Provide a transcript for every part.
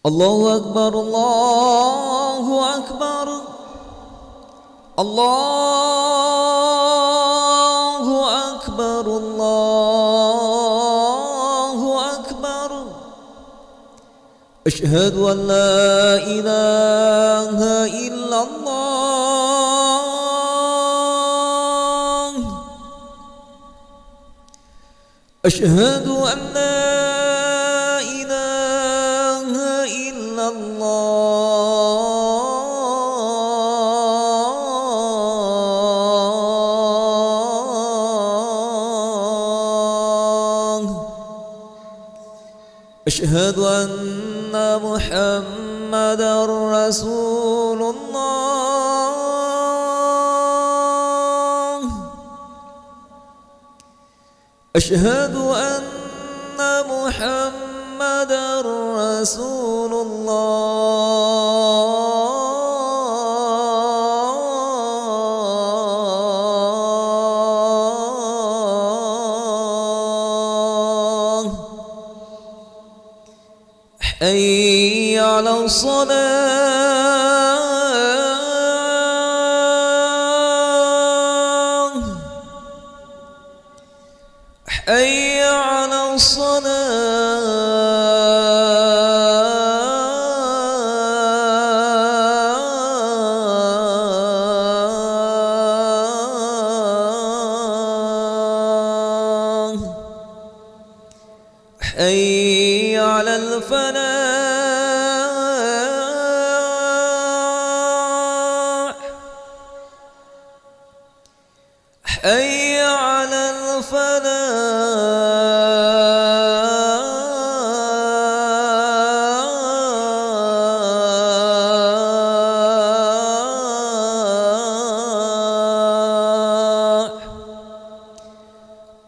الله أكبر الله أكبر الله أكبر الله أكبر. أشهد أن لا إله إلا الله. أشهد أن لا إله إلا الله. أشهد أن محمدًا رسول الله. أشهد أن محمدًا رسول الله. حي على الصلاة. حي على الصلاة. حي على الفلاح. حي على الفلاح.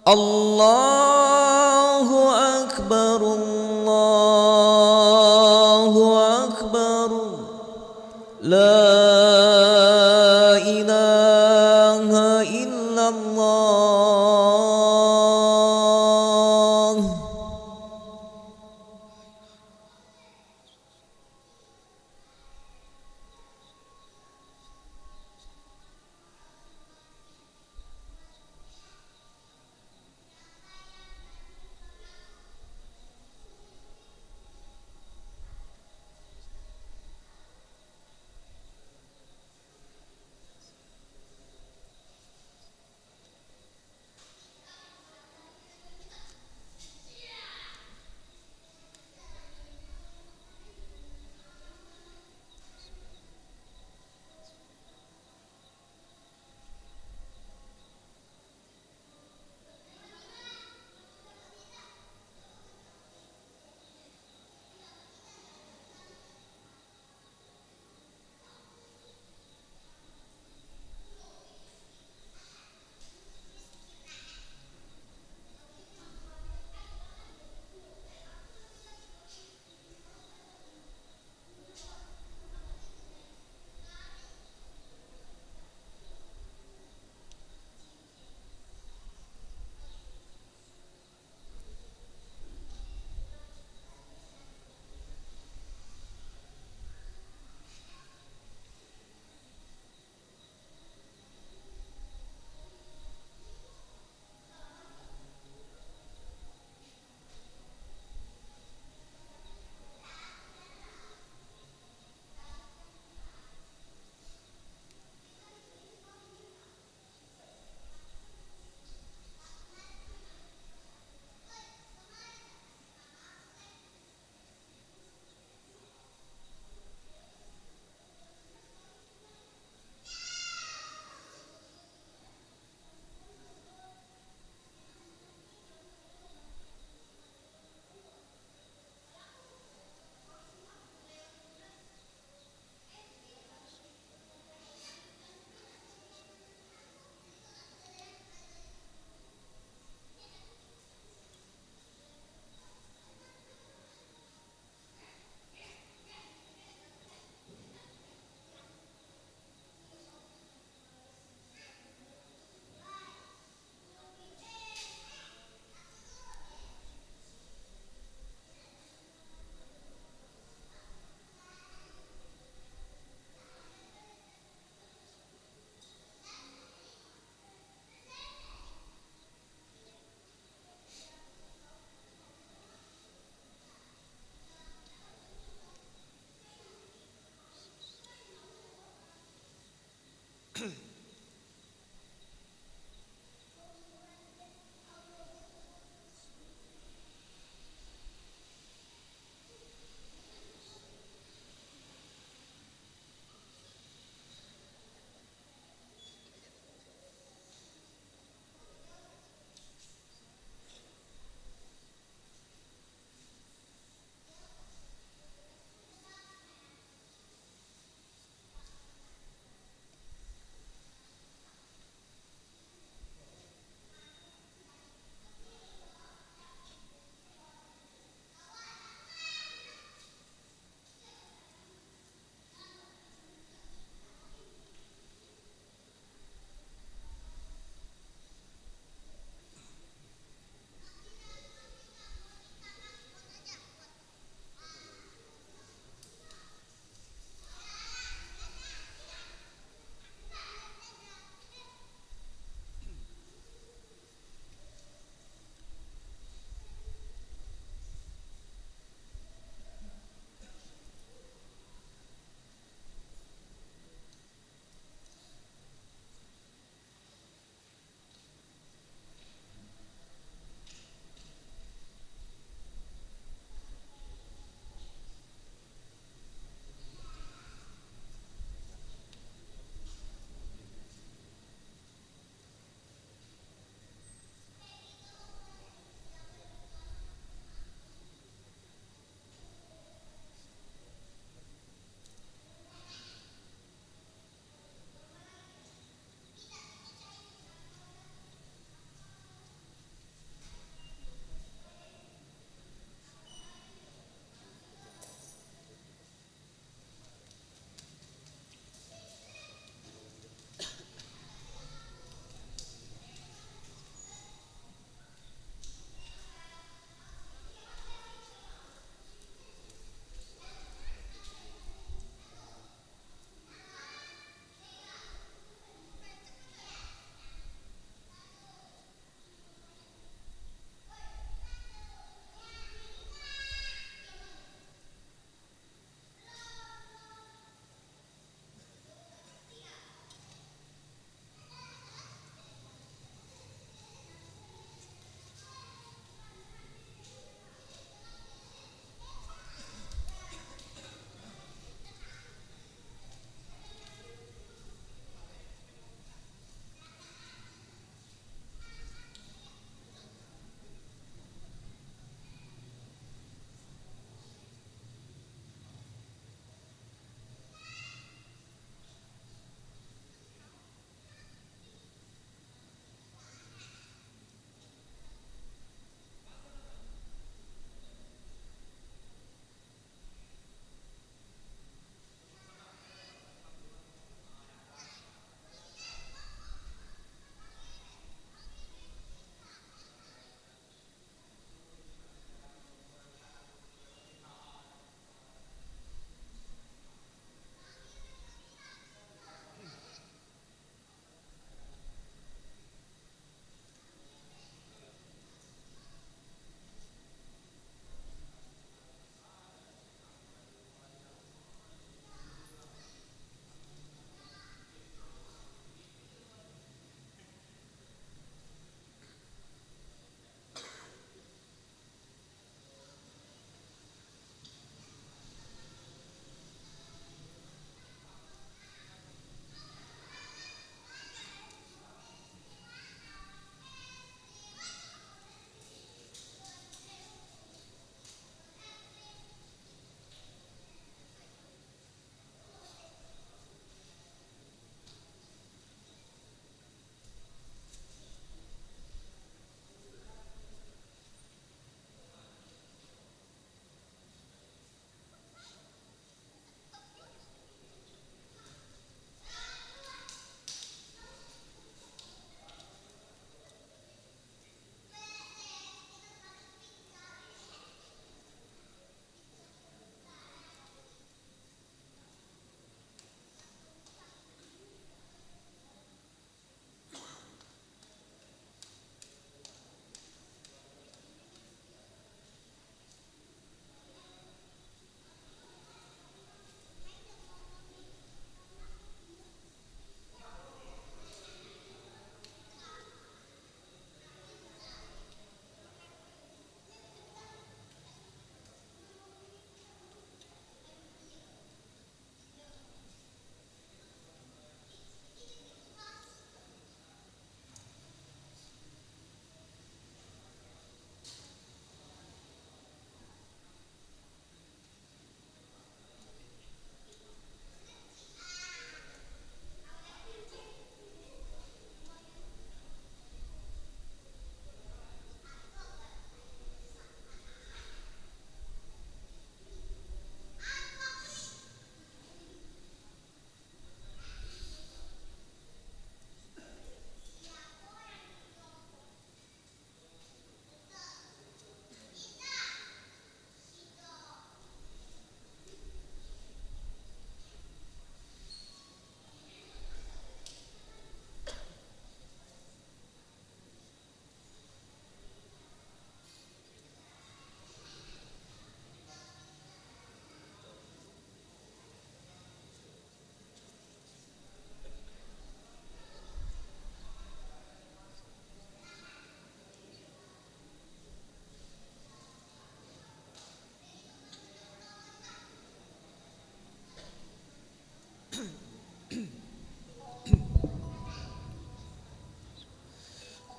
الله أكبر الله أكبر. لا إله إلا الله.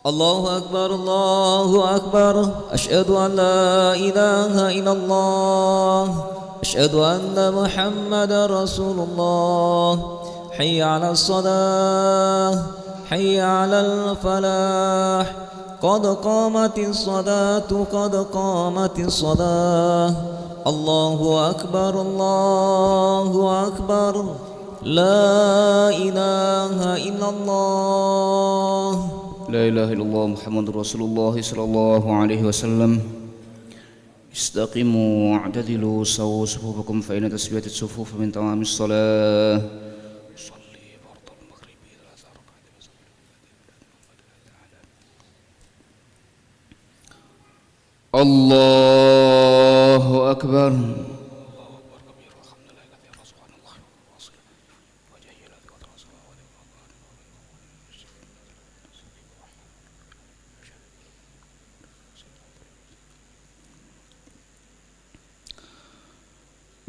الله أكبر الله أكبر أشهد أن لا إله إلا الله أشهد أن محمدا رسول الله حي على الصلاة حي على الفلاح قد قامت الصلاة قد قامت الصلاة الله أكبر الله أكبر لا إله إلا الله لا إله إلا الله محمد رسول الله صلى الله عليه وسلم. استقيموا واعتدلوا سووا صفوفكم فإن تسوية الصفوف من تمام الصلاة. صلي فرض المغرب 3 ركعات. الله أكبر.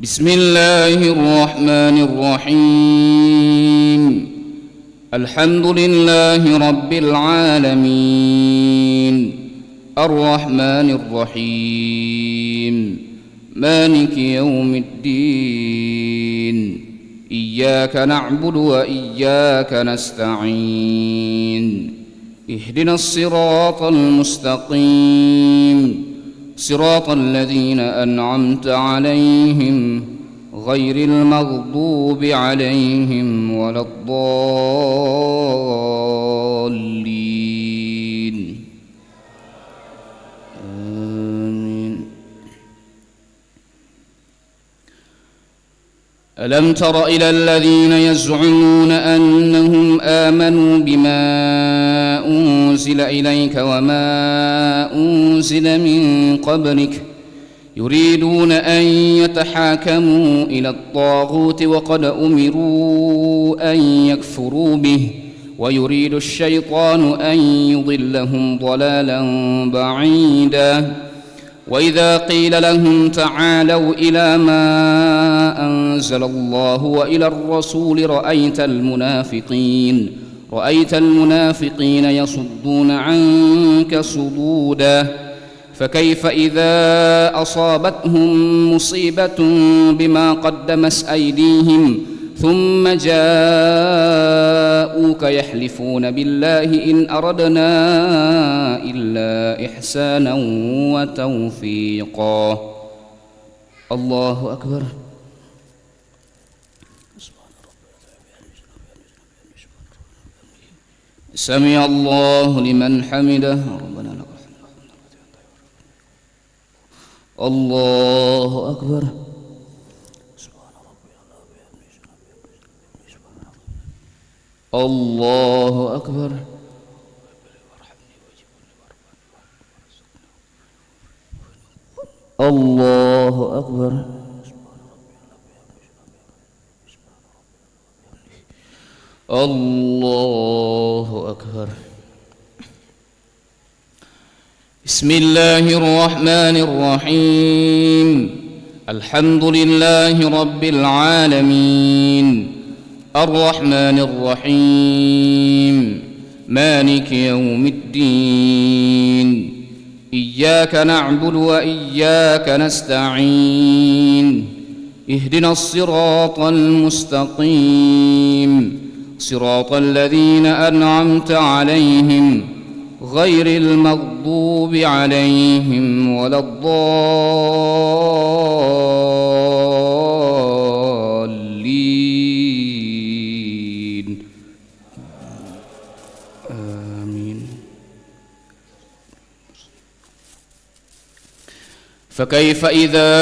بسم الله الرحمن الرحيم. الحمد لله رب العالمين الرحمن الرحيم مالك يوم الدين إياك نعبد وإياك نستعين اهدنا الصراط المستقيم صراط الذين أنعمت عليهم غير المغضوب عليهم ولا الضالين آمين. ألم تر إلى الذين يزعمون أنهم آمنوا بما أنزل إليك وما أنزل من قبلك يريدون أن يتحاكموا إلى الطاغوت وقد أمروا أن يكفروا به ويريد الشيطان أن يضلهم ضلالا بعيدا. وإذا قيل لهم تعالوا إلى ما أنزل الله وإلى الرسول رأيت المنافقين يصدون عنك صدودا. فكيف إذا أصابتهم مصيبة بما قدمت أيديهم ثم جاءوك يحلفون بالله إن أردنا إلا إحسانا وتوفيقا. الله أكبر. سمع الله لمن حمده ربنا لك الحمد. الله أكبر. الله أكبر. الله أكبر. الله أكبر. بسم الله الرحمن الرحيم. الحمد لله رب العالمين الرحمن الرحيم مالك يوم الدين إياك نعبد وإياك نستعين اهدنا الصراط المستقيم صراط الذين أنعمت عليهم غير المغضوب عليهم ولا الضالين آمين. فكيف إذا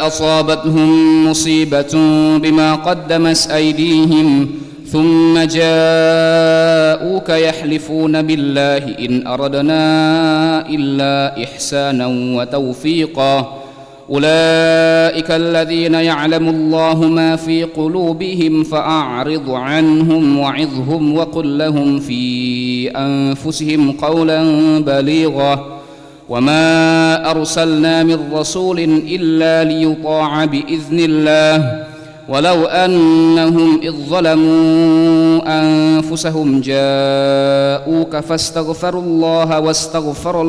أصابتهم مصيبة بما قدمت أيديهم ثم جاءوك يحلفون بالله إن أردنا إلا إحسانا وتوفيقا أولئك الذين يعلم الله ما في قلوبهم فأعرض عنهم وعظهم وقل لهم في أنفسهم قولا بليغا وما أرسلنا من رسول إلا ليطاع بإذن الله ولو أنهم إذ ظلموا أنفسهم جاءوك فاستغفروا الله واستغفر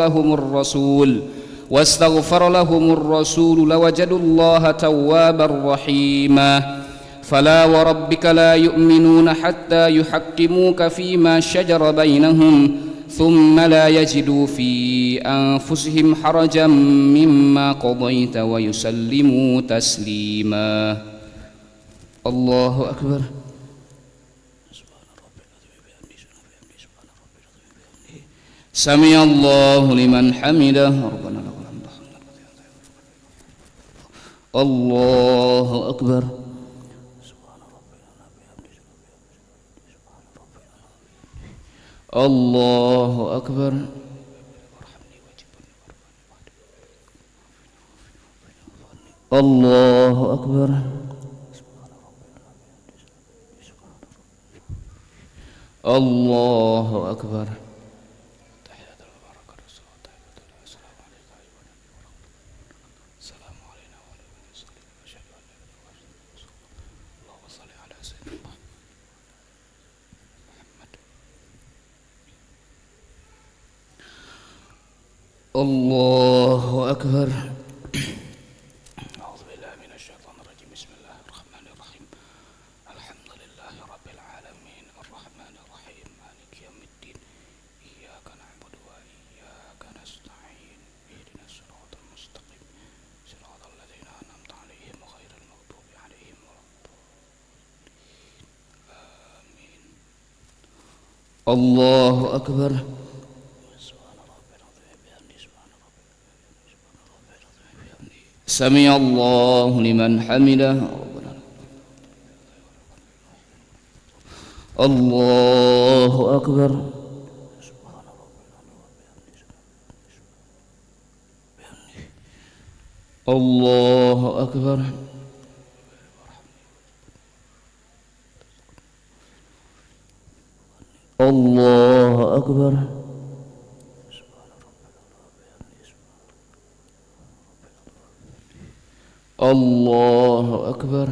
لهم الرسول لوجدوا الله توابا رحيما فلا وربك لا يؤمنون حتى يحكموك فيما شجر بينهم ثم لا يجدوا في أنفسهم حرجا مما قضيت ويسلموا تسليما. الله أكبر. سمع الله لمن حمده ربنا لك الحمد. الله أكبر. الله أكبر. الله أكبر. الله أكبر. الله أكبر. أعوذ بالله من الشيطان الرجيم. بسم الله الرحمن الرحيم. الحمد لله رب العالمين الرحمن الرحيم مالك يوم الدين إياك نعبد وإياك نستعين اهدنا الصراط المستقيم صراط الذين أنعمت عليهم غير المغضوب عليهم ولا الضالين آمين. الله أكبر. سمع الله لمن حمده الله أكبر. الله أكبر. الله أكبر. الله أكبر.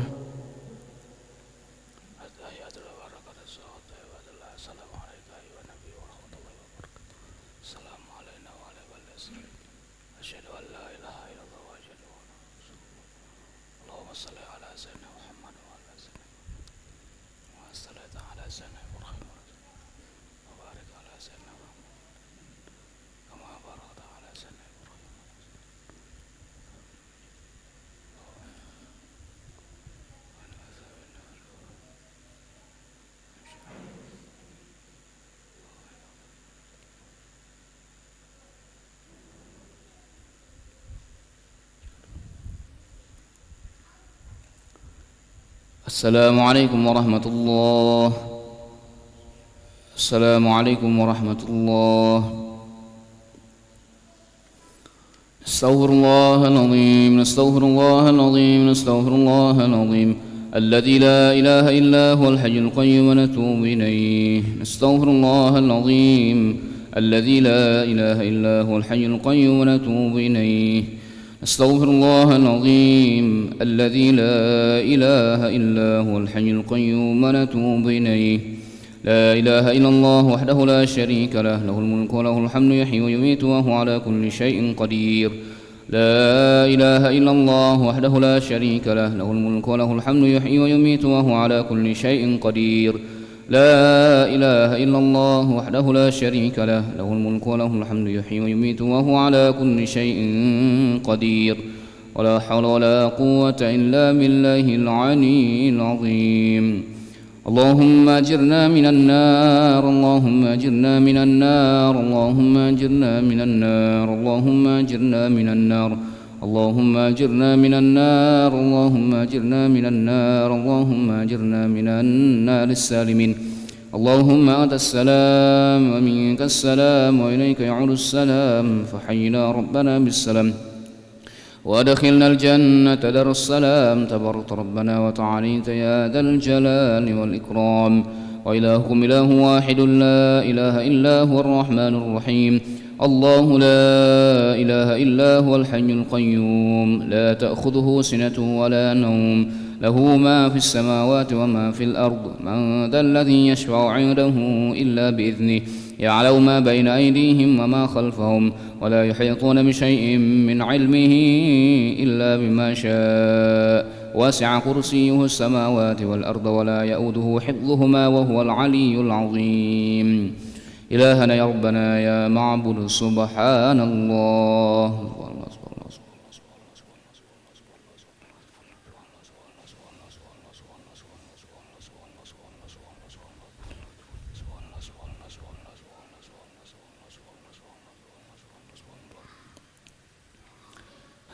السلام عليك أيها النبي ورحمة الله وبركاته. السلام علينا وعلى عباد الصالحين. أشهد أن لا إله إلا الله وأشهد أن محمدا رسول الله. اللهم صل على سيدنا محمد وعلى سيدنا وصلى على سيدنا إبراهيم وبارك على سيدنا محمد كما باركت على سيدنا إبراهيم. السلام عليكم ورحمة الله. السلام عليكم ورحمة الله. نستغفر الله العظيم نستغفر الله العظيم نستغفر الله العظيم الذي لا إله إلا هو الحي القيوم ونتوب إليه. نستغفر الله العظيم الذي لا إله إلا هو الحي القيوم ونتوب إليه. نستغفر الله العظيم الذي لا إله إلا هو الحي القيوم ونتوب إليه. لا إله إلا الله وحده لا شريك له له الملك وله الحمد يحيي ويميت وهو على كل شيء قدير. لا إله إلا الله وحده لا شريك له له الملك وله الحمد يحيي ويميت وهو على كل شيء قدير. لا إله إلا الله وحده لا شريك له له الملك وله الحمد يحيي ويميت وهو على كل شيء قدير. ولا حول ولا قوة إلا بالله العلي العظيم. اللهم أجرنا من النار اللهم أجرنا من النار اللهم أجرنا من النار اللهم أجرنا من النار اللهم أجرنا من النار اللهم أجرنا من النار اللهم أجرنا من النار السالمين. اللهم أنت السلام ومنك السلام وإليك يعود السلام فحينا ربنا بالسلام وأدخلنا الجنة دار السلام. تبارك ربنا وتعاليت يا ذا الجلال والإكرام. وإلهكم إله واحد لا إله إلا هو الرحمن الرحيم. الله لا إله إلا هو الحي القيوم لا تأخذه سنة ولا نوم له ما في السماوات وما في الأرض. من ذا الذي يشفع عنده إلا بإذنه. يعلم ما بين أيديهم وما خلفهم ولا يحيطون بشيء من علمه إلا بما شاء. وسع كرسيه السماوات والأرض ولا يؤوده حفظهما وهو العلي العظيم. إلهنا يا ربنا يا معبود سبحان الله.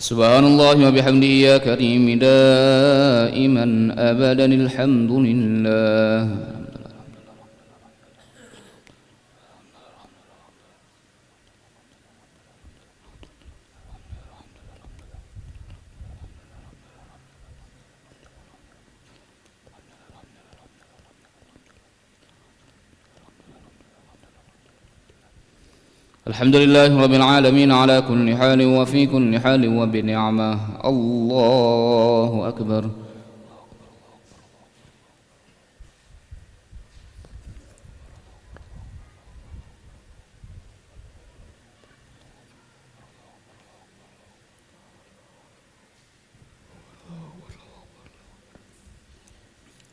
سبحان الله وبحمده يا كريم دائما أبدا الحمد لله. الحمد لله رب العالمين على كل حال وفي كل حال وبنعمة. الله أكبر.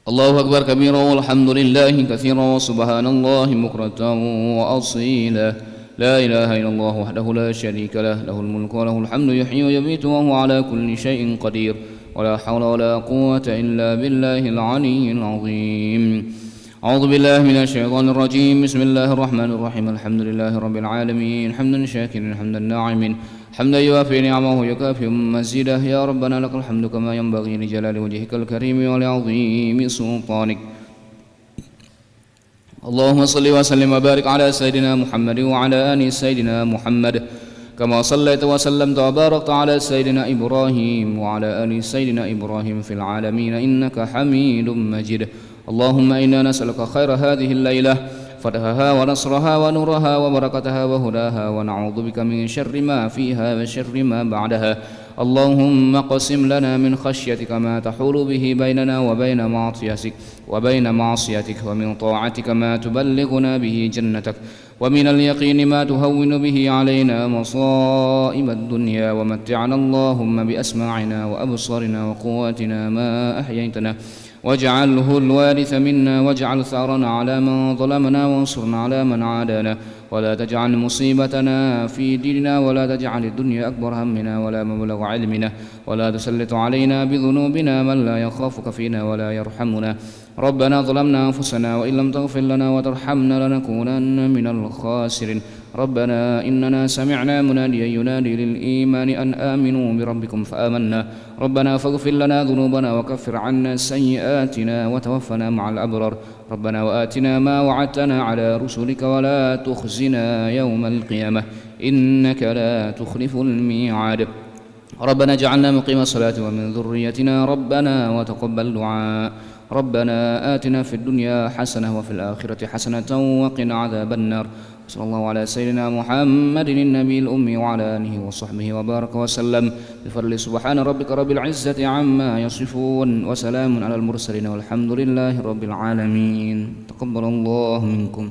الله أكبر كبيرا والحمد لله كثيرا وسبحان الله بكرة وأصيلا. لا إله إلا الله وحده لا شريك له، له الملك وله الحمد يحيي ويميت وهو على كل شيء قدير. ولا حول ولا قوة إلا بالله العلي العظيم. أعوذ بالله من الشيطان الرجيم. بسم الله الرحمن الرحيم. الحمد لله رب العالمين حمدا شاكرا حمدا ناعما حمدا يوافي نعمه ويكافئ مزيده. يا ربنا لك الحمد كما ينبغي لجلال وجهك الكريم ولعظيم سلطانك. اللهم صل وسلم وبارك على سيدنا محمد وعلى آل سيدنا محمد كما صليت وسلمت وباركت على سيدنا إبراهيم وعلى آل سيدنا إبراهيم في العالمين إنك حميد مجيد. اللهم إنا نسألك خير هذه الليلة فتحها ونصرها ونورها وبركتها وهداها ونعوذ بك من شر ما فيها وشر ما بعدها. اللهم اقسم لنا من خشيتك ما تحول به بيننا وبين معصيتك ومن طاعتك ما تبلغنا به جنتك ومن اليقين ما تهون به علينا مصائب الدنيا. ومتعنا اللهم بأسماعنا وأبصارنا وقواتنا ما أحييتنا واجعله الوارث منا واجعل ثارنا على من ظلمنا وانصرنا على من عادانا ولا تجعل مصيبتنا في ديننا ولا تجعل الدنيا أكبر همنا ولا مبلغ علمنا ولا تسلط علينا بذنوبنا من لا يخافك فينا ولا يرحمنا. ربنا ظلمنا أنفسنا وإن لم تغفر لنا وترحمنا لنكونن من الخاسرين. ربنا إننا سمعنا مناديا ينادي للإيمان أن آمنوا بربكم فآمنا. ربنا فاغفر لنا ذنوبنا وكفر عنا سيئاتنا وتوفنا مع الأبرار. ربنا وآتنا ما وعدتنا على رسلك ولا تخزنا يوم القيامة إنك لا تخلف الميعاد. ربنا اجعلنا مقيم الصلاة ومن ذريتنا ربنا وتقبل دعاء. ربنا آتنا في الدنيا حسنة وفي الآخرة حسنة وقنا عذاب النار. صلى الله على سيدنا محمد النبي الأمي وعلى آله وصحبه وبارك وسلم بفضل سبحان ربك رب العزة عما يصفون وسلام على المرسلين والحمد لله رب العالمين. تقبل الله منكم.